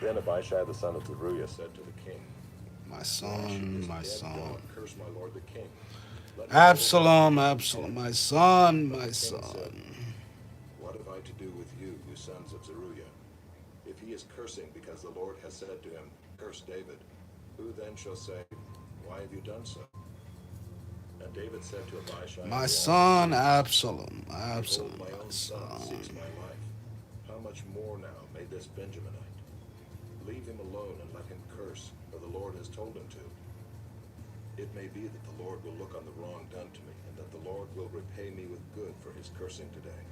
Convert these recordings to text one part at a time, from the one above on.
Then Abishai the son of Zeruiah said to the king, My "Why should son, this my dead son. God curse my lord the king? Let him go and Absalom, speak to the Absalom, king." my son, But my the king said, son. "What have I to do with you, you sons of Zeruiah? If he is cursing because the Lord has said to him, 'Curse David,' who then shall say, 'Why have you done so?'" And David said to Abishai and My to all the son, priests, Absalom, "Behold, Absalom, my my own son seeks son. my life. How much more now may this Benjaminite? Leave him alone and let him curse, for the Lord has told him to. It may be that the Lord will look on the wrong done to me, and that the Lord will repay me with good for his cursing today."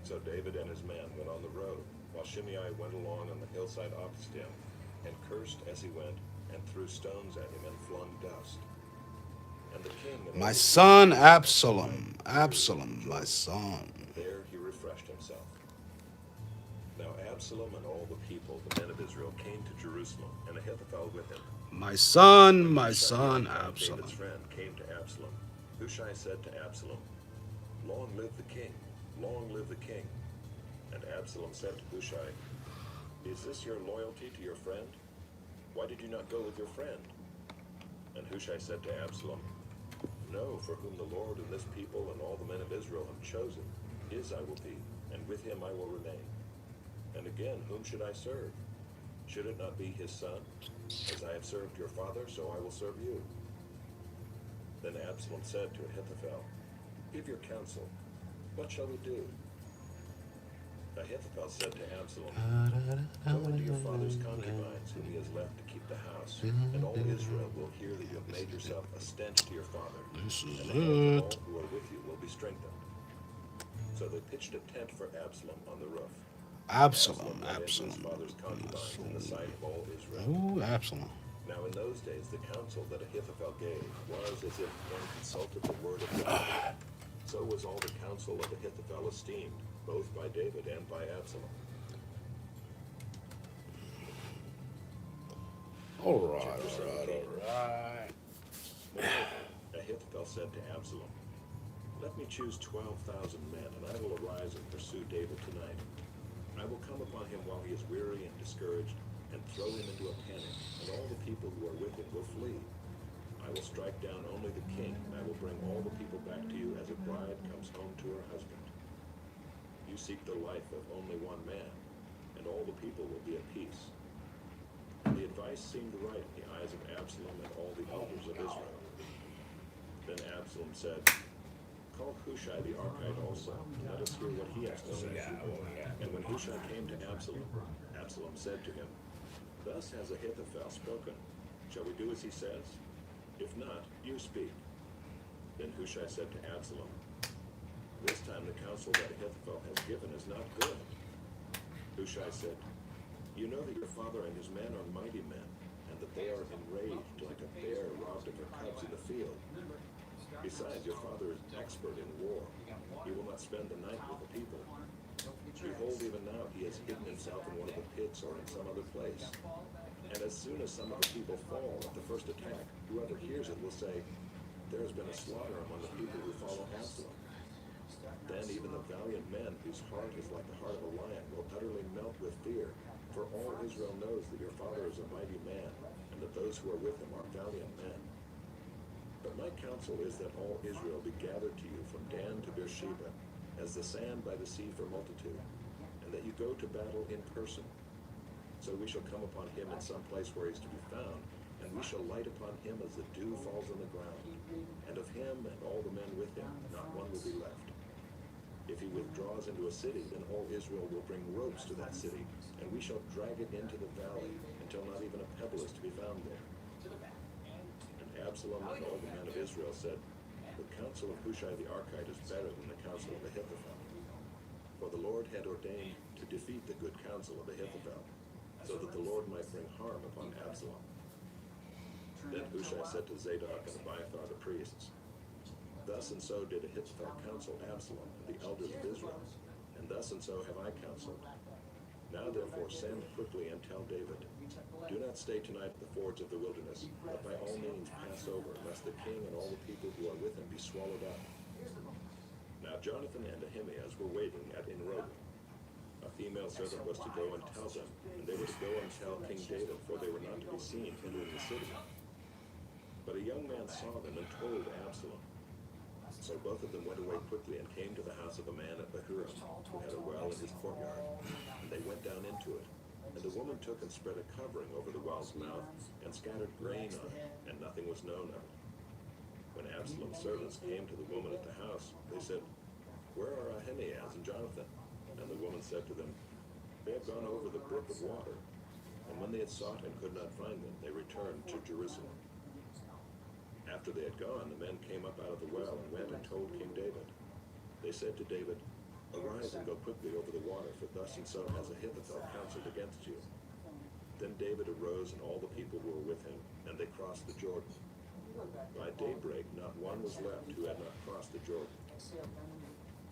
So David and his men went on the road, while Shimei went along on the hillside opposite him, and cursed as he went, and threw stones at him and flung dust. And the king and all My the people son, who were with him cried Absalom, bitterly in Absalom, my Jordan, son. and there he refreshed himself. Now Absalom and all the people, the men of Israel, came to Jerusalem, and Ahithophel with him. When My Hushai the son, Archite, David's Absalom. friend, came to Absalom, Hushai said to Absalom, "Long live the king! Long live the king!" And Absalom said to Hushai, "Is this your loyalty to your friend? Why did you not go with your friend?" And Hushai said to Absalom, "No, for whom the Lord and this people and all the men of Israel have chosen, his I will be, and with him I will remain. And again, whom should I serve? Should it not be his son? As I have served your father, so I will serve you." Then Absalom said to Ahithophel, "Give your counsel. What shall we do?" Ahithophel said to Absalom, "Go into your father's concubines, whom he has left to keep the house, and all Israel will hear that you have made yourself a stench to your father, This is and the hands of it. all who are with you will be strengthened." So they pitched a tent for Absalom on the roof. And Absalom Absalom, went into his Absalom, father's my concubines in the son. sight of all Israel. Oh, Absalom. Now in those days the counsel that Ahithophel gave was as if one consulted the word of God. So was all the counsel of Ahithophel esteemed, both by David and by Absalom. All right, Chapter all right, 17. all right. Moreover, Ahithophel said to Absalom, "Let me choose 12,000 men, and I will arise and pursue David tonight. I will come upon him while he is weary and discouraged, and throw him into a panic, and all the people who are with him will flee. I will strike down only the king, and I will bring all the people back to you as a bride comes home to her husband. You seek the life of only one man, and all the people will be at peace." And the advice seemed right in the eyes of Absalom and all the elders of Israel. Then Absalom said, "Call Hushai the Archite also, and let us hear what he has to say." And when Hushai came to Absalom, Absalom said to him, "Thus has Ahithophel spoken. Shall we do as he says? If not, you speak." Then Hushai said to Absalom, "This time the counsel that Ahithophel has given is not good." Hushai said, "You know that your father and his men are mighty men, and that they are enraged like a bear robbed of her cubs in the field. Besides, your father is expert in war. He will not spend the night with the people. Behold, even now he has hidden himself in one of the pits or in some other place. And as soon as some of the people fall at the first attack, whoever hears it will say, 'There has been a slaughter among the people who follow Absalom.' Then even the valiant men, whose heart is like the heart of a lion, will utterly melt with fear, for all Israel knows that your father is a mighty man, and that those who are with him are valiant men. But my counsel is that all Israel be gathered to you from Dan to Beersheba, as the sand by the sea for multitude, and that you go to battle in person. So we shall come upon him in some place where he is to be found, and we shall light upon him as the dew falls on the ground. And of him and all the men with him, not one will be left. If he withdraws into a city, then all Israel will bring ropes to that city, and we shall drag it into the valley, until not even a pebble is to be found there." And Absalom and all the men of Israel said, "The counsel of Hushai the Archite is better than the counsel of Ahithophel." For the Lord had ordained to defeat the good counsel of Ahithophel, so that the Lord might bring harm upon Absalom. Then Hushai said to Zadok and Abiathar the priests, "Thus and so did Ahithophel counsel Absalom and the elders of Israel, and thus and so have I counseled. Now therefore send quickly and tell David, do not stay tonight at the fords of the wilderness, but by all means pass over, lest the king and all the people who are with him be swallowed up." Now Jonathan and Ahimaaz were waiting at Enrogel. A female servant was to go and tell them, and they were were to go and tell King David, for they were not to be seen entering the city. But a young man saw them and told Absalom. So both of them went away quickly and came to the house of a man at Bahurim, who had a well in his courtyard. And they went down into it. And the woman took and spread a covering over the well's mouth, and scattered grain on it, and nothing was known of it. When Absalom's servants came to the woman at the house, they said, "Where are Ahimaaz and Jonathan?" And the woman said to them, "They have gone over the brook of water." And when they had sought and could not find them, they returned to Jerusalem. After they had gone, the men came up out of the well and went and told King David. They said to David, "Arise and go quickly over the water, for thus and so has Ahithophel counseled against you." Then David arose and all the people who were with him, and they crossed the Jordan. By daybreak not one was left who had not crossed the Jordan.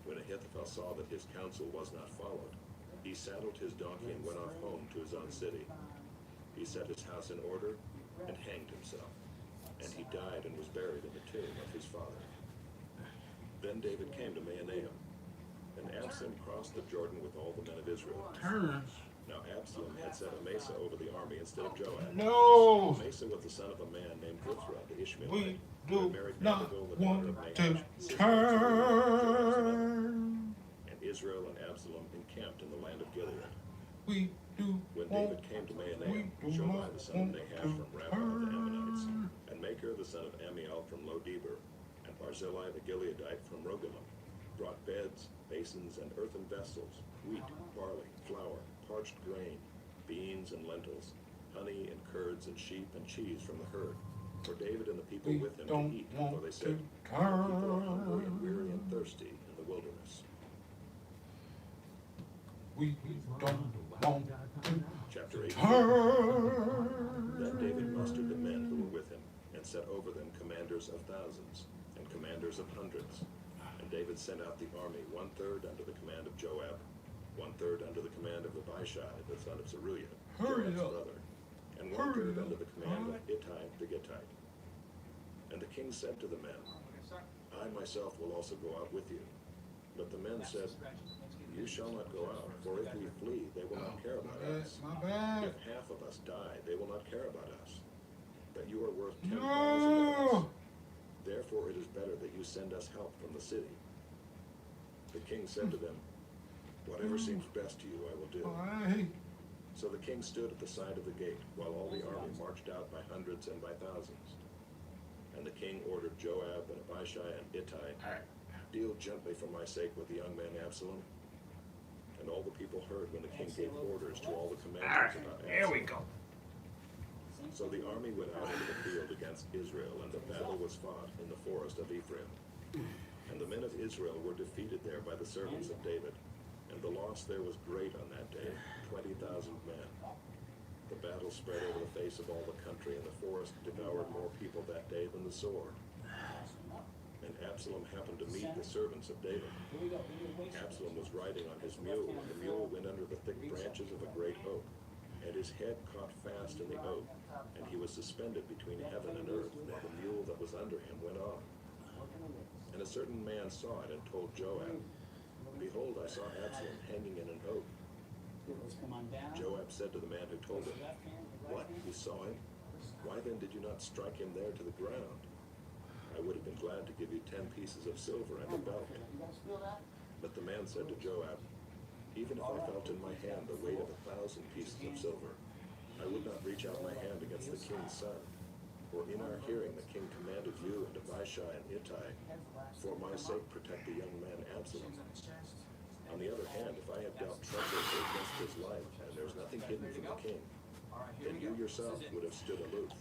When Ahithophel saw that his counsel was not followed, he saddled his donkey and went off home to his own city. He set his house in order and hanged himself. And he died and was buried in the tomb of his father. Then David came to Mahanaim, and Absalom crossed the Jordan with all the men of Israel. Now Absalom had set Amasa over the army instead of Joab. No. Amasa was the son of a man named Ithra the Ishmaelite, We who had do married not Abigail, the daughter of want to Nahash, sister of Joab's wife. turn. And Israel and Absalom encamped in the land of Gilead. We do When want, David came to we Mahanaim, do Shobai not the son of want Nahash to from Rabbah of the Ammonites, turn. and Machir the son of Ammiel from Lo-debar, and Barzillai the Gileadite from Rogelim, brought beds, basins, and earthen vessels, wheat, barley, flour, parched grain, beans and lentils, honey and curds and sheep and cheese from the herd, for David and the people We with him to don't eat, for want they to said, "The people are hungry and weary turn. and thirsty in the wilderness." We don't want to Chapter 18. turn. Then David mustered the men who were with him, and set over them commanders of thousands, and commanders of hundreds. And David sent out the army, 1/3 under the command of Joab, 1/3 under the command of Abishai, the son of Zeruiah, Hurry Joab's up. brother, and Hurry 1/3 up. under the command of Ittai the Gittite. And the king said to the men, "I myself will also go out with you." But the men said, "You shall not go out, for if we flee, they will not care about us. My bad. If half of us die, they will not care about us. But you are worth 10,000 of us. No. Therefore it is better that you send us help from the city." The king said to them, "Whatever seems best to you, I will do." Why? So the king stood at the side of the gate, while all the army marched out by hundreds and by thousands. And the king ordered Joab and Abishai and Ittai, "Deal gently for my sake with the young man Absalom." And all the people heard when the king gave orders to all the commanders about Absalom. There we go. So the army went out into the field against Israel, and the battle was fought in the forest of Ephraim. And the men of Israel were defeated there by the servants of David, and the loss there was great on that day, 20,000 men. The battle spread over the face of all the country, and the forest devoured more people that day than the sword. And Absalom happened to meet the servants of David. Absalom was riding on his mule, and the mule went under the thick branches of a great oak, and his head caught fast in the oak, and he was suspended between heaven and earth, while the mule that was under him went on. And a certain man saw it and told Joab, "Behold, I saw Absalom hanging in an oak." Joab said to the man who told him, "What, you saw him? Why then did you not strike him there to the ground? I would have been glad to give you 10 pieces of silver and a belt." But the man said to Joab, "Even if I felt in my hand the weight of 1,000 pieces of silver, I would not reach out my hand against the king's son. For in our hearing the king commanded you and Abishai and Ittai, for my sake protect the young man Absalom. On the other hand, if I have dealt treacherously against his life, and there is nothing hidden from the king, then you yourself would have stood aloof."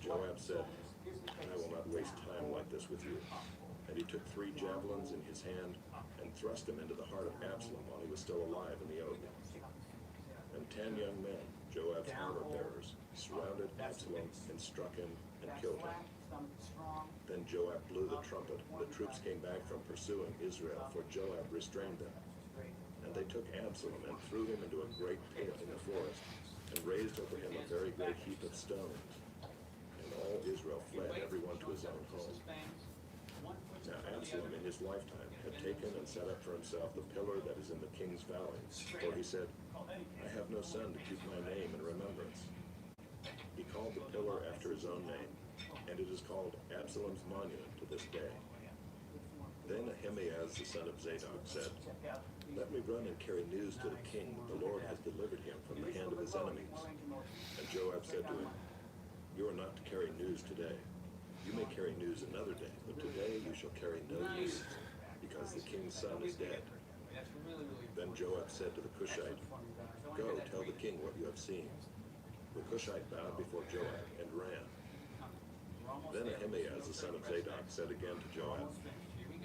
Joab said, "I will not waste time like this with you." And he took 3 javelins in his hand, and thrust them into the heart of Absalom while he was still alive in the oak. And 10 young men, Joab's armor-bearers, surrounded Absalom and struck him and killed him. Then Joab blew the trumpet, and the troops came back from pursuing Israel, for Joab restrained them. And they took Absalom and threw him into a great pit in the forest, and raised over him a very great heap of stones. And all Israel fled, everyone to his own home. Now Absalom in his lifetime had taken and set up for himself the pillar that is in the king's valley, for he said, I have no son to keep my name in remembrance. He called the pillar after his own name, and it is called Absalom's monument to this day. Then Ahimaaz the son of Zadok said, "Let me run and carry news to the king that the Lord has delivered him from the hand of his enemies." And Joab said to him, "You are not to carry news today. You may carry news another day, but today you shall carry no news, because the king's son is dead." Then Joab said to the Cushite, "Go, tell the king what you have seen." The Cushite bowed before Joab and ran. Then Ahimaaz the son of Zadok said again to Joab,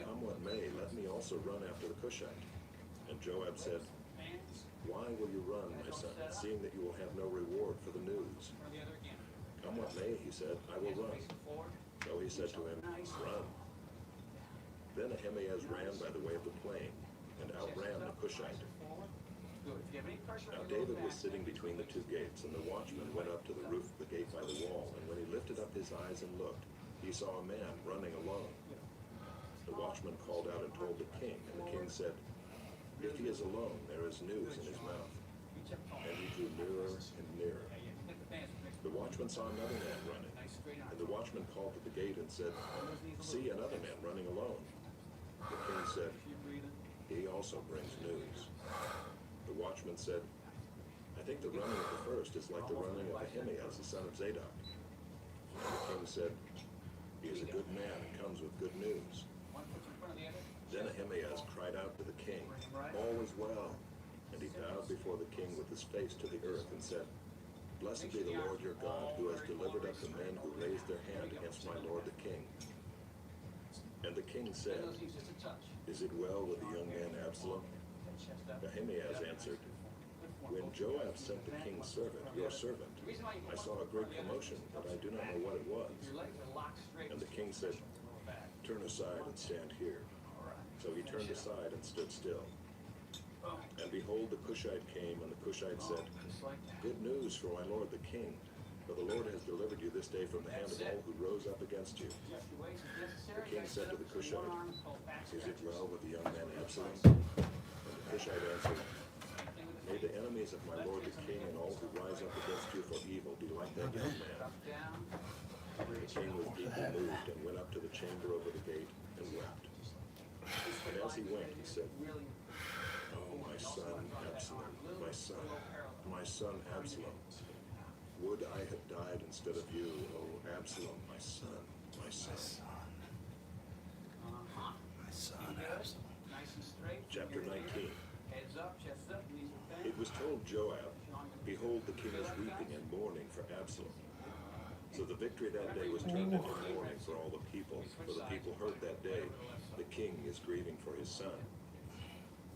"Come what may, let me also run after the Cushite." And Joab said, "Why will you run, my son, seeing that you will have no reward for the news?" "Come what may," he said, "I will run." So he said to him, "Run." Then Ahimaaz ran by the way of the plain, and outran the Cushite. Now David was sitting between the two gates, and the watchman went up to the roof of the gate by the wall, and when he lifted up his eyes and looked, he saw a man running alone. The watchman called out and told the king, and the king said, "If he is alone, there is news in his mouth." And he drew nearer and nearer. The watchman saw another man running, and the watchman called at the gate and said, "See another man running alone." The king said, "He also brings news." The watchman said, "I think the running of the first is like the running of Ahimaaz the son of Zadok." And the king said, "He is a good man and comes with good news." Then Ahimaaz cried out to the king, "All is well." And he bowed before the king with his face to the earth and said, "Blessed be the Lord your God, who has delivered up the men who raised their hand against my lord the king." And the king said, "Is it well with the young man Absalom?" Ahimaaz answered, "When Joab sent the king's servant, your servant, I saw a great commotion, but I do not know what it was." And the king said, "Turn aside and stand here." So he turned aside and stood still. And behold, the Cushite came, and the Cushite said, "Good news for my lord the king, for the Lord has delivered you this day from the hand of all who rose up against you." The king said to the Cushite, "Is it well with the young man Absalom?" And the Cushite answered, "May the enemies of my lord the king and all who rise up against you for evil be like that young man." The king was deeply moved and went up to the chamber over the gate and wept. And as he went, he said, "Oh, my son Absalom, my son Absalom, would I had died instead of you, oh Absalom, my son, my son." My son, Absalom. Chapter 19. It was told Joab, "Behold, the king is weeping and mourning for Absalom." So the victory that day was turned into mourning for all the people, for the people heard that day, "The king is grieving for his son."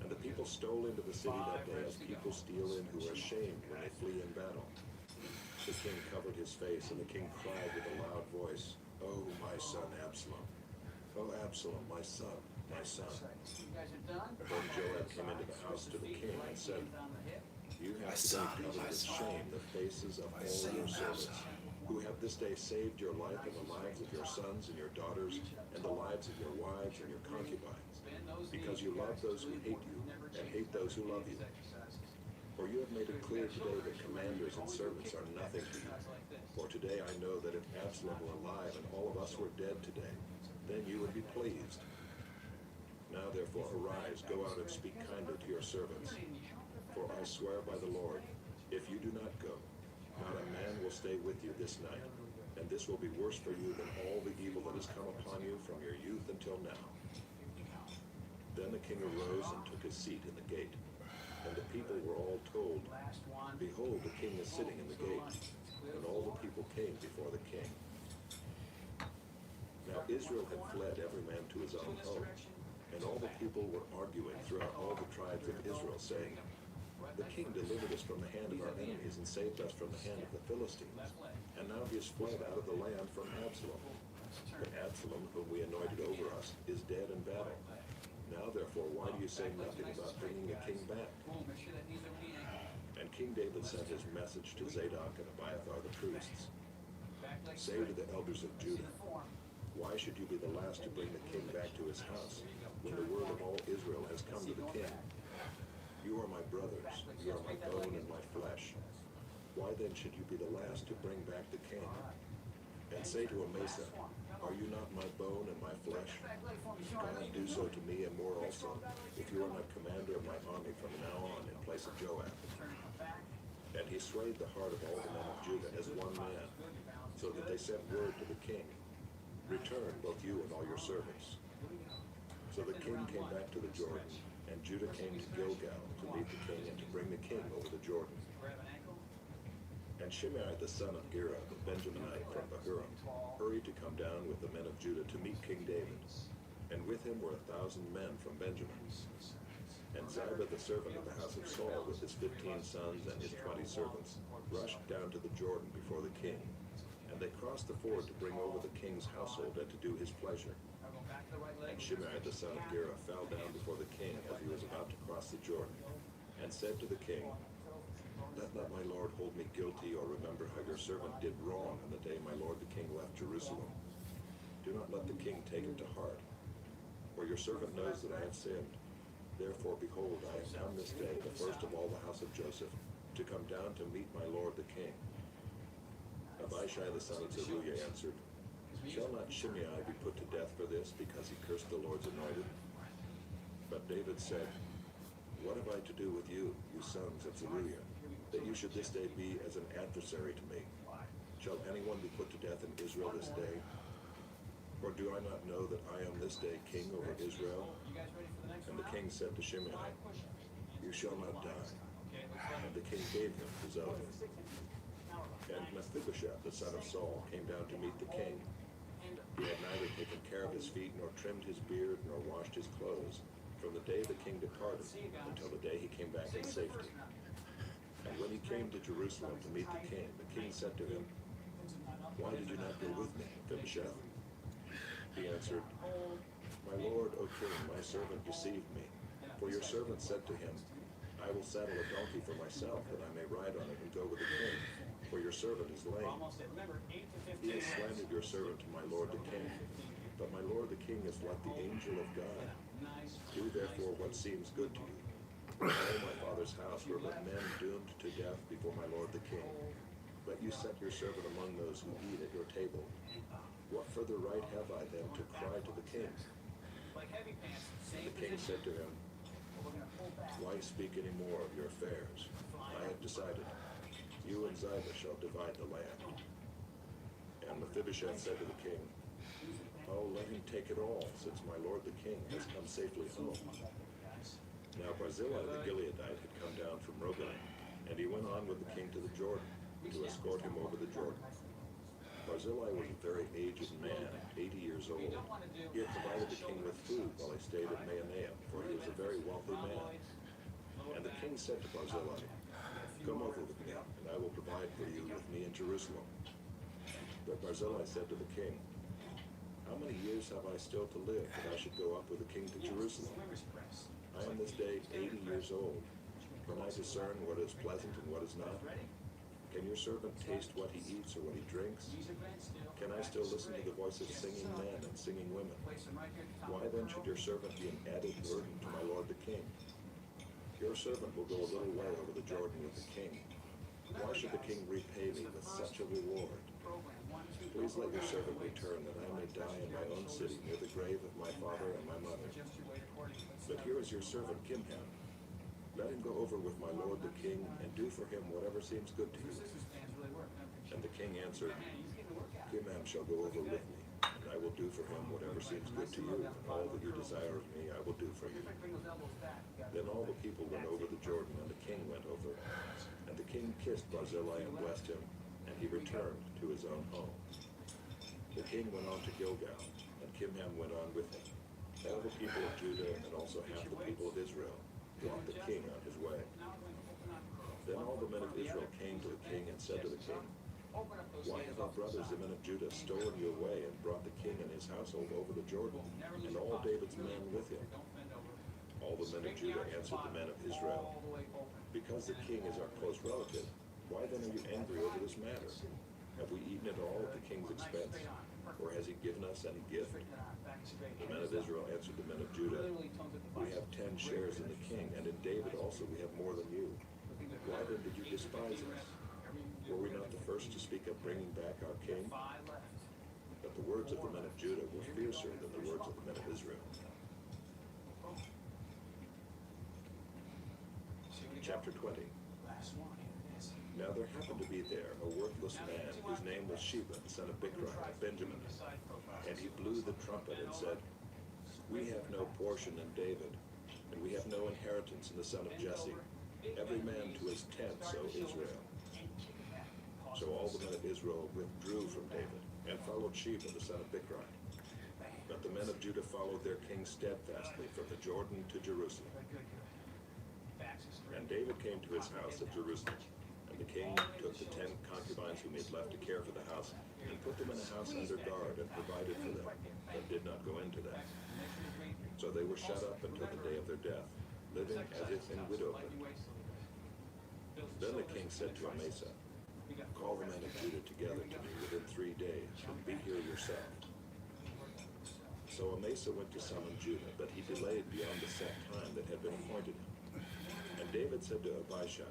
And the people stole into the city that day as people steal in who are ashamed when they flee in battle. The king covered his face, and the king cried with a loud voice, "Oh, my son Absalom! Oh, Absalom, my son, my son!" Then Joab came into the house to the king and said, "You have today covered with shame the faces of all your servants, who have this day saved your life and the lives of your sons and your daughters, and the lives of your wives and your concubines, because you love those who hate you, and hate those who love you. For you have made it clear today that commanders and servants are nothing to you. For today I know that if Absalom were alive and all of us were dead today, then you would be pleased. Now therefore arise, go out and speak kindly to your servants. For I swear by the Lord, if you do not go, not a man will stay with you this night, and this will be worse for you than all the evil that has come upon you from your youth until now." Then the king arose and took his seat in the gate, and the people were all told, "Behold, the king is sitting in the gate." And all the people came before the king. Now Israel had fled every man to his own home, and all the people were arguing throughout all the tribes of Israel, saying, "The king delivered us from the hand of our enemies and saved us from the hand of the Philistines. And now he has fled out of the land from Absalom. But Absalom, whom we anointed over us, is dead in battle. Now therefore, why do you say nothing about bringing the king back?" And King David sent his message to Zadok and Abiathar the priests. "Say to the elders of Judah, why should you be the last to bring the king back to his house, when the word of all Israel has come to the king? You are my brothers, you are my bone and my flesh. Why then should you be the last to bring back the king? And say to Amasa, are you not my bone and my flesh? God, do so to me and more also, if you are not commander of my army from now on in place of Joab. And he swayed the heart of all the men of Judah as one man, so that they sent word to the king, return both you and all your servants. So the king came back to the Jordan, and Judah came to Gilgal to meet the king and to bring the king over the Jordan. And Shimei the son of Gera, the Benjaminite from Bahurim, hurried to come down with the men of Judah to meet King David. And with him were 1,000 men from Benjamin. And Ziba the servant of the house of Saul with his 15 sons and his 20 servants rushed down to the Jordan before the king. And they crossed the ford to bring over the king's household and to do his pleasure. And Shimei the son of Gera fell down before the king as he was about to cross the Jordan, and said to the king, let not my lord hold me guilty, or remember how your servant did wrong on the day my lord the king left Jerusalem. Do not let the king take it to heart, for your servant knows that I have sinned. Therefore, behold, I have come this day, the first of all the house of Joseph, to come down to meet my lord the king. Abishai the son of Zeruiah answered, shall not Shimei be put to death for this, because he cursed the Lord's anointed? But David said, what have I to do with you, you sons of Zeruiah, that you should this day be as an adversary to me? Shall anyone be put to death in Israel this day? Or do I not know that I am this day king over Israel? And the king said to Shimei, you shall not die. And the king gave him his oath. And Mephibosheth, the son of Saul, came down to meet the king. He had neither taken care of his feet, nor trimmed his beard, nor washed his clothes, from the day the king departed until the day he came back in safety. And when he came to Jerusalem to meet the king said to him, why did you not go with me, Mephibosheth? He answered, my lord, O king, my servant deceived me. For your servant said to him, I will saddle a donkey for myself, that I may ride on it and go with the king, for your servant is lame. He has slandered your servant to my lord the king, but my lord the king is like the angel of God. Do therefore what seems good to you. All my father's house were but men doomed to death before my lord the king. But you set your servant among those who eat at your table. What further right have I then to cry to the king? And the king said to him, why speak any more of your affairs? I have decided. You and Ziba shall divide the land. And Mephibosheth said to the king, oh, let him take it all, since my lord the king has come safely home. Now Barzillai the Gileadite had come down from Rogan, and he went on with the king to the Jordan, to escort him over the Jordan. Barzillai was a very aged man, 80 years old. He had provided the king with food while he stayed at Mahanaim, for he was a very wealthy man. And the king said to Barzillai, come over with me, and I will provide for you with me in Jerusalem. But Barzillai said to the king, how many years have I still to live, that I should go up with the king to Jerusalem? I am this day 80 years old. Can I discern what is pleasant and what is not? Can your servant taste what he eats or what he drinks? Can I still listen to the voice of singing men and singing women? Why then should your servant be an added burden to my lord the king? Your servant will go a little way over the Jordan with the king. Why should the king repay me with such a reward? Please let your servant return, that I may die in my own city, near the grave of my father and my mother. But here is your servant Kimham. Let him go over with my lord the king, and do for him whatever seems good to you. And the king answered, Kimham shall go over with me, and I will do for him whatever seems good to you, and all that you desire of me I will do for you. Then all the people went over the Jordan, and the king went over. And the king kissed Barzillai and blessed him, and he returned to his own home. The king went on to Gilgal, and Kimham went on with him. All the people of Judah, and also half the people of Israel, brought the king on his way. Then all the men of Israel came to the king and said to the king, why have our brothers, the men of Judah, stolen your way and brought the king and his household over the Jordan, and all David's men with him? All the men of Judah answered the men of Israel, because the king is our close relative, why then are you angry over this matter? Have we eaten at all at the king's expense? Or has he given us any gift? The men of Israel answered the men of Judah, we have 10 shares in the king, and in David also we have more than you. Why then did you despise us? Were we not the first to speak of bringing back our king? But the words of the men of Judah were fiercer than the words of the men of Israel. Chapter 20. Now there happened to be there a worthless man whose name was Sheba, the son of Bichri, of Benjamin. And he blew the trumpet and said, we have no portion in David, and we have no inheritance in the son of Jesse. Every man to his tent, so Israel. So all the men of Israel withdrew from David, and followed Sheba, the son of Bichri. But the men of Judah followed their king steadfastly from the Jordan to Jerusalem. And David came to his house at Jerusalem. And the king took the 10 concubines whom he had left to care for the house, and put them in a house under guard, and provided for them, but did not go into them. So they were shut up until the day of their death, living as if in widowhood. Then the king said to Amasa, call the men of Judah together to me within 3 days, and be here yourself. So Amasa went to summon Judah, but he delayed beyond the set time that had been appointed him. And David said to Abishai,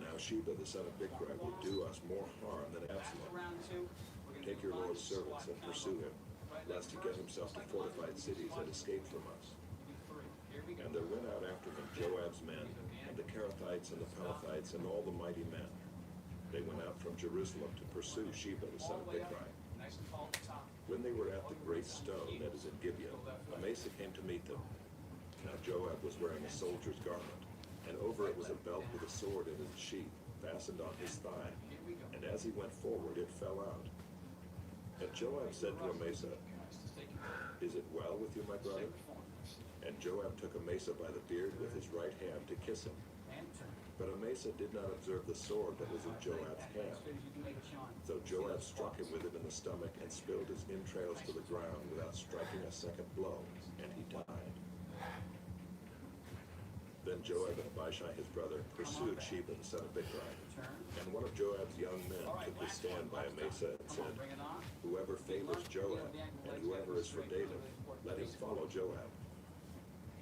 now Sheba, the son of Bichri, will do us more harm than Absalom. Take your Lord's servants and pursue him, lest he get himself to fortified cities and escape from us. And there went out after him Joab's men, and the Kerethites and the Pelethites, and all the mighty men. They went out from Jerusalem to pursue Sheba, the son of Bichri. When they were at the great stone that is in Gibeon, Amasa came to meet them. Now Joab was wearing a soldier's garment, and over it was a belt with a sword in its sheath, fastened on his thigh. And as he went forward, it fell out. And Joab said to Amasa, is it well with you, my brother? And Joab took Amasa by the beard with his right hand to kiss him. But Amasa did not observe the sword that was in Joab's hand. So Joab struck him with it in the stomach, and spilled his entrails to the ground without striking a second blow, and he died. Then Joab and Abishai his brother pursued Sheba the son of Bichri. And one of Joab's young men took his stand by Amasa and said, whoever favors Joab, and whoever is for David, let him follow Joab.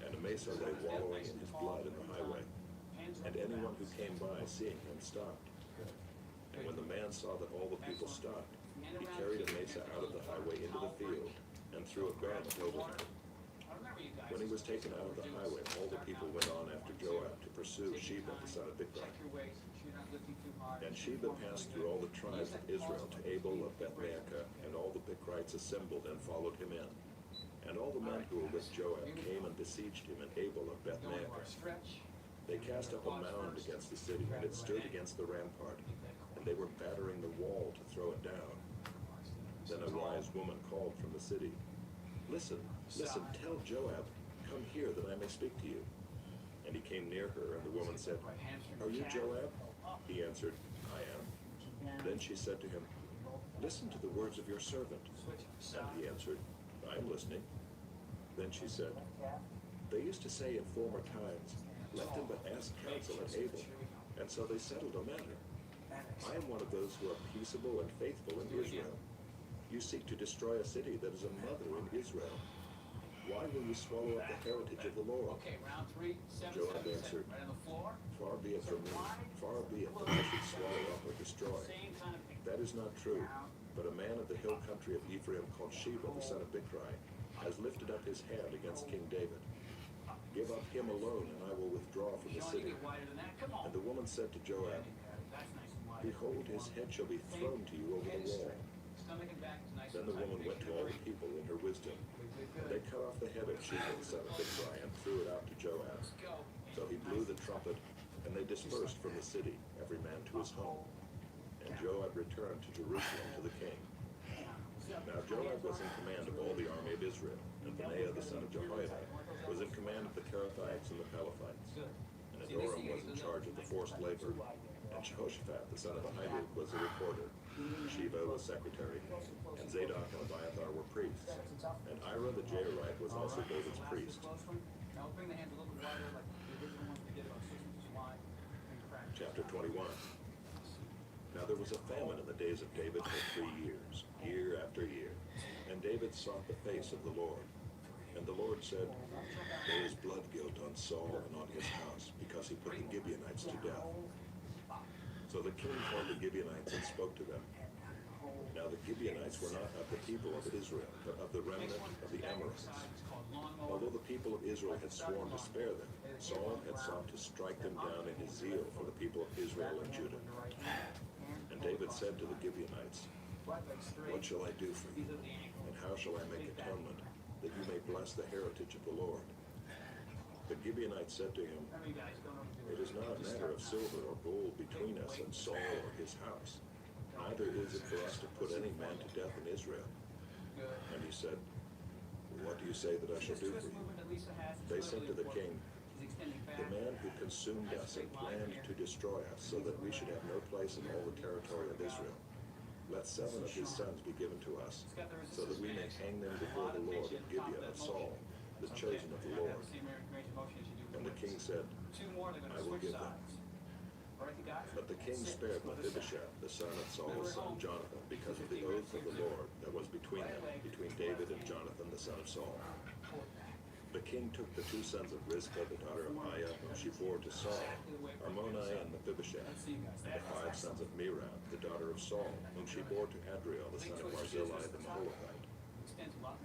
And Amasa lay wallowing in his blood in the highway. And anyone who came by, seeing him, stopped. And when the man saw that all the people stopped, he carried Amasa out of the highway into the field, and threw a garment over him. When he was taken out of the highway, all the people went on after Joab to pursue Sheba the son of Bichri. And Sheba passed through all the tribes of Israel to Abel of Beth-maachah, and all the Bichrites assembled and followed him in. And all the men who were with Joab came and besieged him in Abel of Beth-maachah. They cast up a mound against the city, and it stood against the rampart, and they were battering the wall to throw it down. Then a wise woman called from the city, listen, tell Joab, come here that I may speak to you. And he came near her, and the woman said, are you Joab? He answered, I am. Then she said to him, listen to the words of your servant. And he answered, I am listening. Then she said, they used to say in former times, let them but ask counsel at Abel. And so they settled a matter. I am one of those who are peaceable and faithful in Israel. You seek to destroy a city that is a mother in Israel. Why will you swallow up the heritage of the Lord? Joab answered, far be it from me, far be it that I should swallow up or destroy. That is not true, but a man of the hill country of Ephraim called Sheba the son of Bichri has lifted up his hand against King David. Give up him alone, and I will withdraw from the city. And the woman said to Joab, behold, his head shall be thrown to you over the wall. Then the woman went to all the people in her wisdom, and they cut off the head of Sheba the son of Bichri and threw it out to Joab. So he blew the trumpet, and they dispersed from the city, every man to his home. And Joab returned to Jerusalem to the king. Now Joab was in command of all the army of Israel, and Benaiah the son of Jehoiada was in command of the Kerethites and the Pelethites. And Adoram was in charge of the forced labor, and Jehoshaphat the son of Ahilud was a reporter. Sheba was secretary, and Zadok and Abiathar were priests, and Ira the Jairite was also David's priest. Chapter 21. Now there was a famine in the days of David for 3 years, year after year. And David sought the face of the Lord. And the Lord said, there is blood guilt on Saul and on his house, because he put the Gibeonites to death. So the king called the Gibeonites and spoke to them. Now the Gibeonites were not of the people of Israel, but of the remnant of the Amorites. Although the people of Israel had sworn to spare them, Saul had sought to strike them down in his zeal for the people of Israel and Judah. And David said to the Gibeonites, what shall I do for you? And how shall I make atonement, that you may bless the heritage of the Lord? The Gibeonites said to him, it is not a matter of silver or gold between us and Saul or his house. Neither is it for us to put any man to death in Israel. And he said, what do you say that I shall do for you? They said to the king, the man who consumed us and planned to destroy us, so that we should have no place in all the territory of Israel. Let 7 of his sons be given to us, so that we may hang them before the Lord in Gibeon of Saul, the chosen of the Lord. And the king said, I will give them. But the king spared Mephibosheth, the son of Saul's son Jonathan, because of the oath of the Lord that was between them, between David and Jonathan, the son of Saul. The king took the 2 sons of Rizpah, the daughter of Aiah, whom she bore to Saul, Armoni and Mephibosheth, and the 5 sons of Merab, the daughter of Saul, whom she bore to Adriel, the son of Barzillai the Maholathite.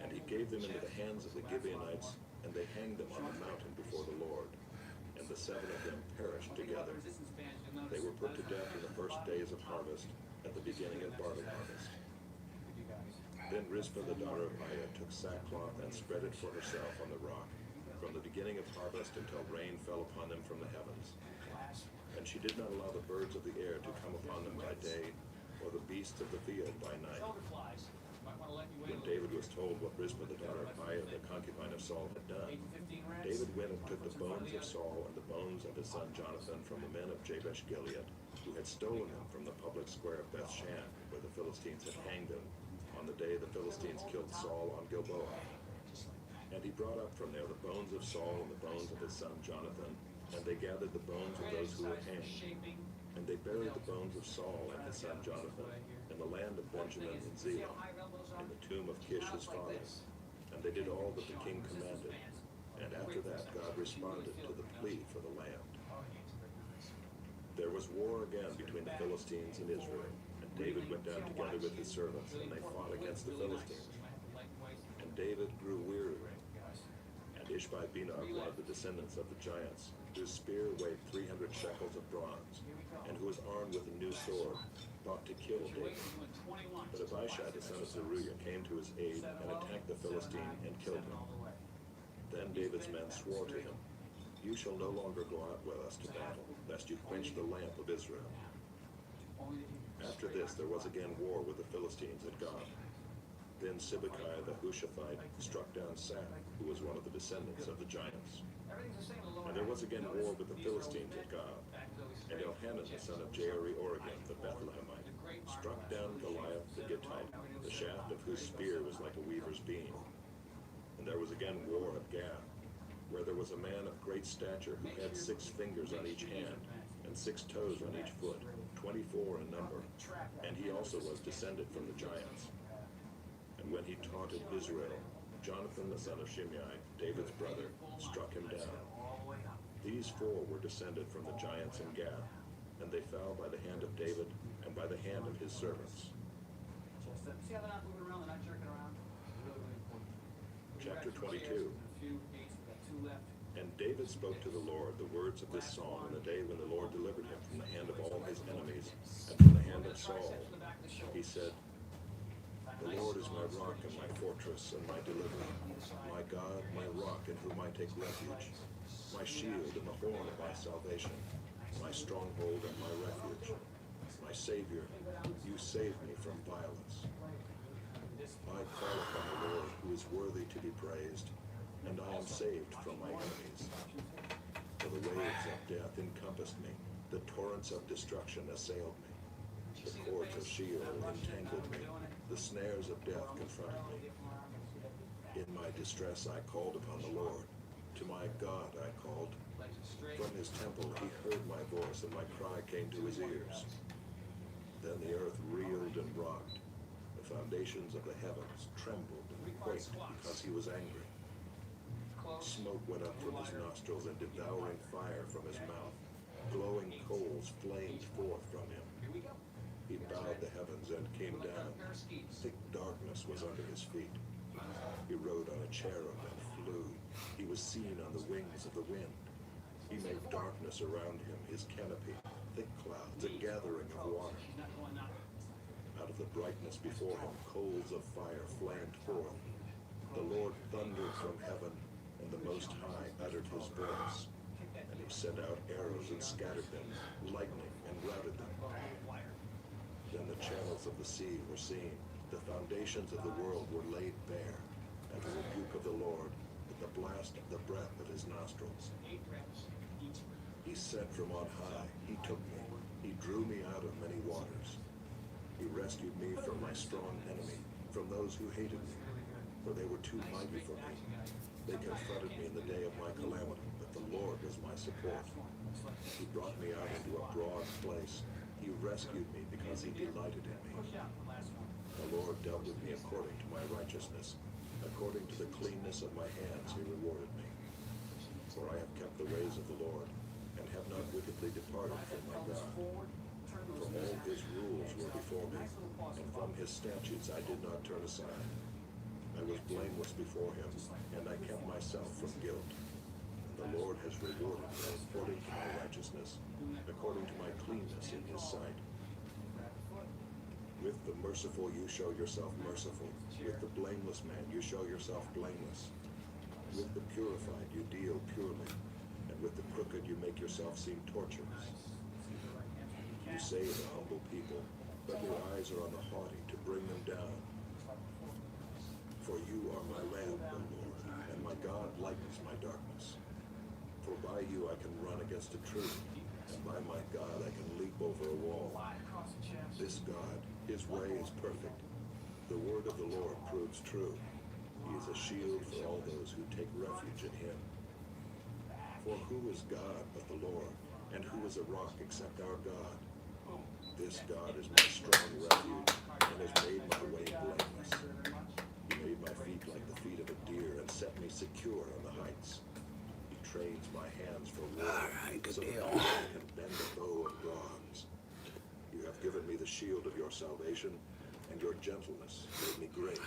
And he gave them into the hands of the Gibeonites, and they hanged them on the mountain before the Lord. And the 7 of them perished together. They were put to death in the first days of harvest, at the beginning of barley harvest. Then Rizpah the daughter of Aiah took sackcloth and spread it for herself on the rock, from the beginning of harvest until rain fell upon them from the heavens. And she did not allow the birds of the air to come upon them by day, or the beasts of the field by night. When David was told what Rizpah the daughter of Aiah, the concubine of Saul, had done, David went and took the bones of Saul and the bones of his son Jonathan from the men of Jabesh Gilead, who had stolen them from the public square of Bethshan, where the Philistines had hanged them, on the day the Philistines killed Saul on Gilboa. And he brought up from there the bones of Saul and the bones of his son Jonathan, and they gathered the bones of those who were hanged. And they buried the bones of Saul and his son Jonathan in the land of Benjamin in Zelah, in the tomb of Kish his father. And they did all that the king commanded. And after that God responded to the plea for the land. There was war again between the Philistines and Israel. And David went down together with his servants, and they fought against the Philistines. And David grew weary. And Ishbi-Benob led the descendants of the giants, whose spear weighed 300 shekels of bronze, and who was armed with a new sword, thought to kill David. But Abishai the son of Zeruiah came to his aid and attacked the Philistine and killed him. Then David's men swore to him, you shall no longer go out with us to battle, lest you quench the lamp of Israel. After this there was again war with the Philistines at Gob. Then Sibbecai the Hushathite struck down Saph, who was one of the descendants of the giants. And there was again war with the Philistines at Gob. And Elhanan the son of Jaare-Oregim the Bethlehemite struck down Goliath the Gittite, the shaft of whose spear was like a weaver's beam. And there was again war at Gath, where there was a man of great stature who had 6 fingers on each hand, and 6 toes on each foot, 24 in number, and he also was descended from the giants. And when he taunted Israel, Jonathan the son of Shimei, David's brother, struck him down. These 4 were descended from the giants in Gath, and they fell by the hand of David and by the hand of his servants. Chapter 22. And David spoke to the Lord the words of this song in the day when the Lord delivered him from the hand of all his enemies and from the hand of Saul. He said, the Lord is my rock and my fortress and my deliverer, my God, my rock in whom I take refuge, my shield and the horn of my salvation, my stronghold and my refuge, my Savior, you save me from violence. I call upon the Lord, who is worthy to be praised, and I am saved from my enemies. For the waves of death encompassed me, the torrents of destruction assailed me. The cords of Sheol entangled me, the snares of death confronted me. In my distress I called upon the Lord. To my God I called. From his temple he heard my voice, and my cry came to his ears. Then the earth reeled and rocked. The foundations of the heavens trembled and quaked because he was angry. Smoke went up from his nostrils and devouring fire from his mouth. Glowing coals flamed forth from him. He bowed the heavens and came down. Thick darkness was under his feet. He rode on a cherub and flew. He was seen on the wings of the wind. He made darkness around him, his canopy, thick clouds, a gathering of water. Out of the brightness before him, coals of fire flamed forth. The Lord thundered from heaven, and the Most High uttered his voice. And he sent out arrows and scattered them, lightning and routed them. Then the channels of the sea were seen. The foundations of the world were laid bare. At the rebuke of the Lord, at the blast of the breath of his nostrils. He sent from on high. He took me. He drew me out of many waters. He rescued me from my strong enemy, from those who hated me, for they were too mighty for me. They confronted me in the day of my calamity, but the Lord was my support. He brought me out into a broad place. He rescued me because he delighted in me. The Lord dealt with me according to my righteousness. According to the cleanness of my hands he rewarded me. For I have kept the ways of the Lord, and have not wickedly departed from my God. For all his rules were before me, and from his statutes I did not turn aside. I was blameless before him, and I kept myself from guilt. And the Lord has rewarded me according to my righteousness, according to my cleanness in his sight. With the merciful you show yourself merciful. With the blameless man you show yourself blameless. With the purified you deal purely. And with the crooked you make yourself seem tortuous. You save a humble people, but your eyes are on the haughty to bring them down. For you are my lamp, O Lord, and my God lightens my darkness. For by you I can run against a troop, and by my God I can leap over a wall. This God, his way is perfect. The word of the Lord proves true. He is a shield for all those who take refuge in him. For who is God but the Lord, and who is a rock except our God? This God is my strong refuge, and has made my way blameless. He made my feet like the feet of a deer, and set me secure on the heights. He trains my hands for war, so that I can bend a bow of bronze. You have given me the shield of your salvation, and your gentleness made me great.